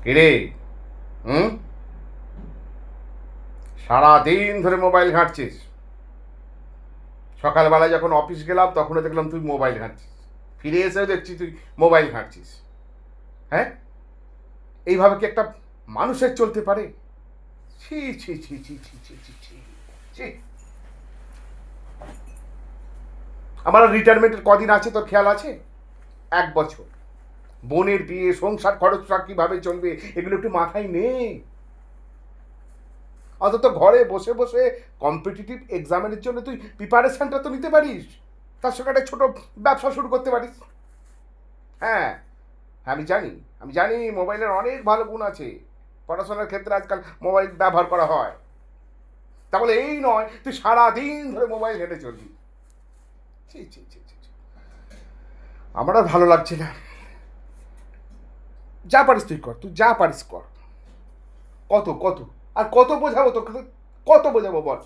কিরে? হুম? সারাদিন ধরে মোবাইল ঘাঁটছিস। সকালবেলায় যখন অফিস গেলাম তখনও দেখলাম তুই মোবাইল ঘাঁটছিস, ফিরে এসেও দেখছি তুই মোবাইল ঘাঁটছিস। হ্যাঁ, এইভাবে কি একটা মানুষের চলতে পারে? ছি ছি ছি ছি ছি ছি ছি ছি ছি। আমার রিটায়ারমেন্টের কদিন আছে তোর খেয়াল আছে? 1 বছর। বোনের বিয়ে, সংসার খরচটা কিভাবে চলবে, এগুলো একটু মাথায় নেই। অন্তত ঘরে বসে বসে কম্পিটিটিভ এক্সামের জন্য তুই প্রিপারেশনটা তো নিতে পারিস। তার সঙ্গে একটা ছোট ব্যবসা শুরু করতে পারিস। হ্যাঁ, আমি জানি, আমি জানি মোবাইলের অনেক ভালো গুণ আছে। পড়াশোনার ক্ষেত্রে আজকাল মোবাইল ব্যবহার করা হয়। তাহলে এই নয় তুই সারাদিন ধরে মোবাইল ঘেঁটে চলবি। ছি ছি ছি ছি ছি। আমার আর ভালো লাগছে না। যা পারিস তুই কর, তুই যা পারিস কর। কত কত আর কত বোঝাবো তোকে? কত বোঝাবো বল?